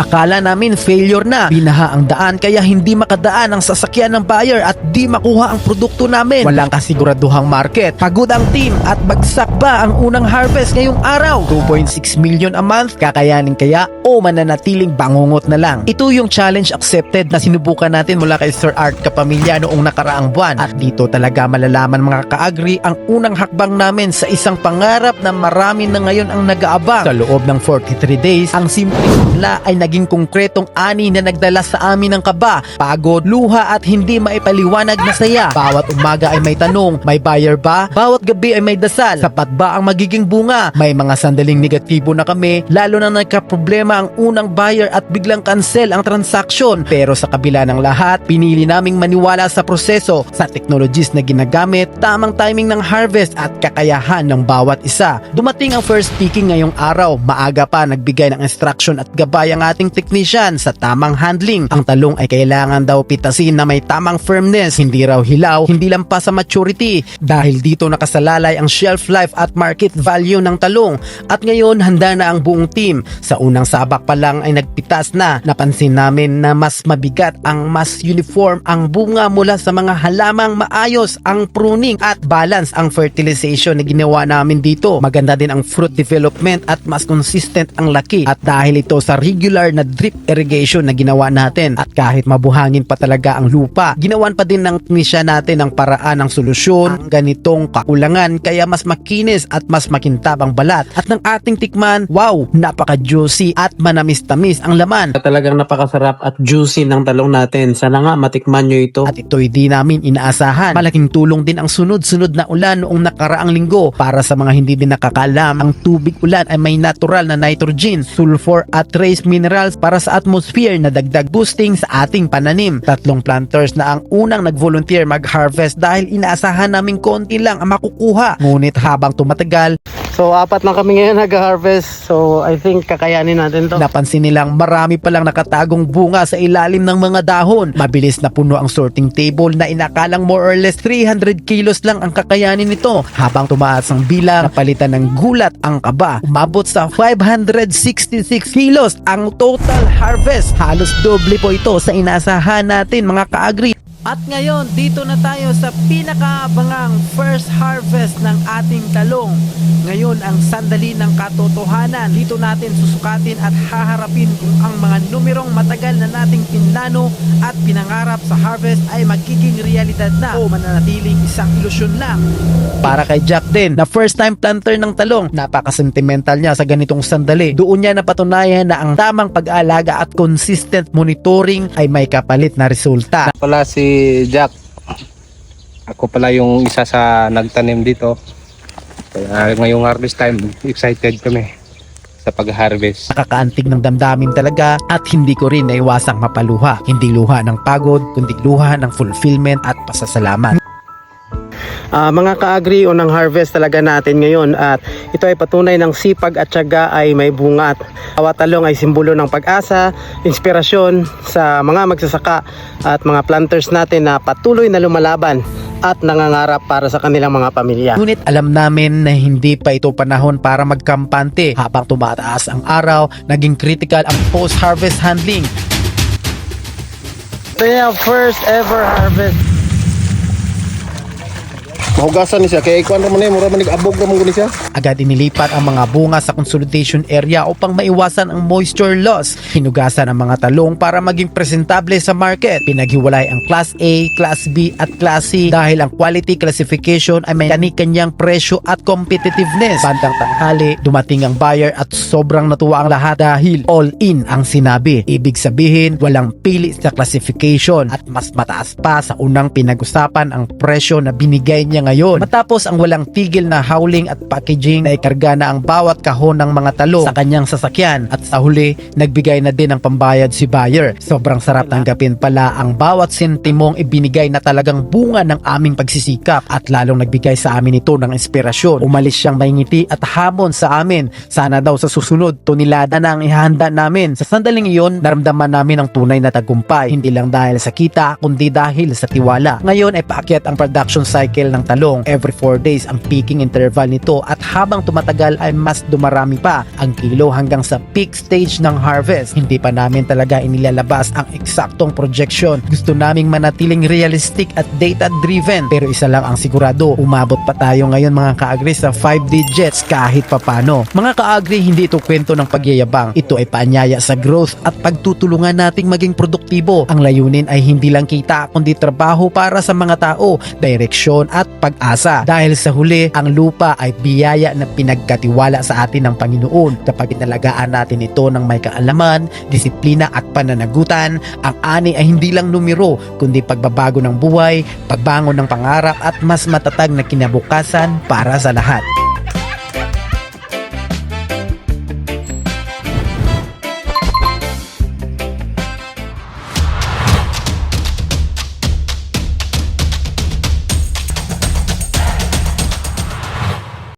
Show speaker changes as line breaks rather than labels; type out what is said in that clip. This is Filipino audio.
Akala namin failure na, binaha ang daan kaya hindi makadaan ang sasakyan ng buyer at di makuha ang produkto namin. Walang kasiguraduhang market. Pagod ang team at bagsak ba ang unang harvest ngayong araw? 2.6 million a month, kakayanin kaya o mananatiling bangungot na lang? Ito yung challenge accepted na sinubukan natin mula kay Sir Art Kapamilya noong nakaraang buwan. At dito talaga malalaman mga ka-agri ang unang hakbang namin sa isang pangarap na marami na ngayon ang nag-aabang. Sa loob ng 43 days, ang simpleng simula ay naging konkretong ani na nagdala sa amin ng kaba, pagod, luha at hindi maipaliwanag na saya. Bawat umaga ay may tanong, may buyer ba? Bawat gabi ay may dasal, sapat ba ang magiging bunga? May mga sandaling negatibo na kami, lalo na nagka-problema ang unang buyer at biglang cancel ang transaction. Pero sa kabila ng lahat, pinili naming maniwala sa proseso, sa technologies na ginagamit, tamang timing ng harvest at kakayahan ng bawat isa. Dumating ang first picking ngayong araw, maaga pa nagbigay ng instruction at gabay ang ating technician sa tamang handling. Ang talong ay kailangan daw pitasin na may tamang firmness, hindi raw hilaw, hindi lampas sa maturity. Dahil dito nakasalalay ang shelf life at market value ng talong. At ngayon handa na ang buong team. Sa unang sabak pa lang ay nagpitas na. Napansin namin na mas mabigat ang mas uniform ang bunga mula sa mga halamang maayos ang pruning at balance ang fertilization na ginawa namin dito. Maganda din ang fruit development at mas consistent ang laki. At dahil ito sa regular na drip irrigation na ginawa natin at kahit mabuhangin pa talaga ang lupa, ginawan pa din ng technician natin ang paraan ng solusyon ang ganitong kakulangan kaya mas makinis at mas makintab ang balat. At ng ating tikman, wow, napaka-juicy at manamis-tamis ang laman.
Talagang napakasarap at juicy ng talong natin. Sana nga matikman nyo ito.
At ito'y di namin inaasahan. Malaking tulong din ang sunod-sunod na ulan noong nakaraang linggo. Para sa mga hindi din nakakalam, ang tubig ulan ay may natural na nitrogen, sulfur at trace minerals para sa atmosphere na dagdag boosting sa ating pananim. 3 planters na ang unang nag-volunteer mag-harvest dahil inaasahan naming konti lang ang makukuha. Ngunit habang tumatagal,
So, 4 lang kami ngayon nag-harvest. So, I think kakayanin natin to.
napansin nilang marami palang nakatagong bunga sa ilalim ng mga dahon. Mabilis na puno ang sorting table na inakalang more or less 300 kilos lang ang kakayanin nito. Habang tumaas ang bilang, napalitan ng gulat ang kaba. Umabot sa 566 kilos ang total harvest. Halos doble po ito sa inaasahan natin mga ka-agri. At ngayon, dito na tayo sa pinakaabangang first harvest ng ating talong. Ngayon, ang sandali ng katotohanan. Dito natin susukatin at haharapin kung ang mga numerong matagal na nating pinlano at pinangarap sa harvest ay magiging realidad na o mananatiling isang ilusyon lang. Para kay Jack din, na first time planter ng talong, napaka-sentimental niya sa ganitong sandali. Doon niya napatunayan na ang tamang pag-aalaga at consistent monitoring ay may kapalit na resulta.
Pala si Jack, ako pala yung isa sa nagtanim dito. Kaya ngayong harvest time, excited kami sa pag-harvest.
Nakakaantig ng damdamin talaga at hindi ko rin naiwasang mapaluha. Hindi luha ng pagod, kundi luha ng fulfillment at pasasalamat.
Mga ka-agri, unang harvest talaga natin ngayon at ito ay patunay ng sipag at tiyaga ay may bunga. Bawat talong ay simbolo ng pag-asa, inspirasyon sa mga magsasaka at mga planters natin na patuloy na lumalaban at nangangarap para sa kanilang mga pamilya.
Ngunit alam namin na hindi pa ito panahon para magkampante. Habang tumataas ang araw, naging critical ang post-harvest handling.
Ito yung first ever harvest.
Mahugasan ni siya, kaya ikuan naman mura man nag-abog naman ko ni siya.
Agad inilipat ang mga bunga sa consolidation area upang maiwasan ang moisture loss. Hinugasan ang mga talong para maging presentable sa market. Pinaghiwalay ang Class A, Class B at Class C dahil ang quality classification ay may kani-kanyang presyo at competitiveness. Bandang tanghali, dumating ang buyer at sobrang natuwa ang lahat dahil all in ang sinabi. Ibig sabihin, walang pili sa classification at mas mataas pa sa unang pinag-usapan ang presyo na binigay niya ngayon. Matapos ang walang tigil na hauling at packaging, na ikarga na ang bawat kahon ng mga talong sa kanyang sasakyan at sa huli, nagbigay na din ng pambayad si buyer. Sobrang sarap tanggapin pala ang bawat sentimong ibinigay na talagang bunga ng aming pagsisikap at lalong nagbigay sa amin ito ng inspirasyon. Umalis siyang may ngiti at hamon sa amin. Sana daw sa susunod, tunilada na ang ihahanda namin. Sa sandaling iyon, naramdaman namin ang tunay na tagumpay. Hindi lang dahil sa kita, kundi dahil sa tiwala. Ngayon ay paakyat ang production cycle ng talong. Every 4 days ang peaking interval nito at habang tumatagal ay mas dumarami pa ang kilo hanggang sa peak stage ng harvest. Hindi pa namin talaga inilalabas ang eksaktong projection. Gusto naming manatiling realistic at data-driven, pero isa lang ang sigurado, umabot pa tayo ngayon mga ka-agri sa 5 digits kahit papano. Mga ka-agri, hindi ito kwento ng pagyayabang. Ito ay paanyaya sa growth at pagtutulungan nating maging produktibo. Ang layunin ay hindi lang kita kundi trabaho para sa mga tao, direksyon at pag-asa. Dahil sa huli, ang lupa ay biyaya na pinagkatiwala sa atin ng Panginoon. Kapag inalagaan natin ito ng may kaalaman, disiplina at pananagutan, ang ani ay hindi lang numero kundi pagbabago ng buhay, pagbangon ng pangarap at mas matatag na kinabukasan para sa lahat.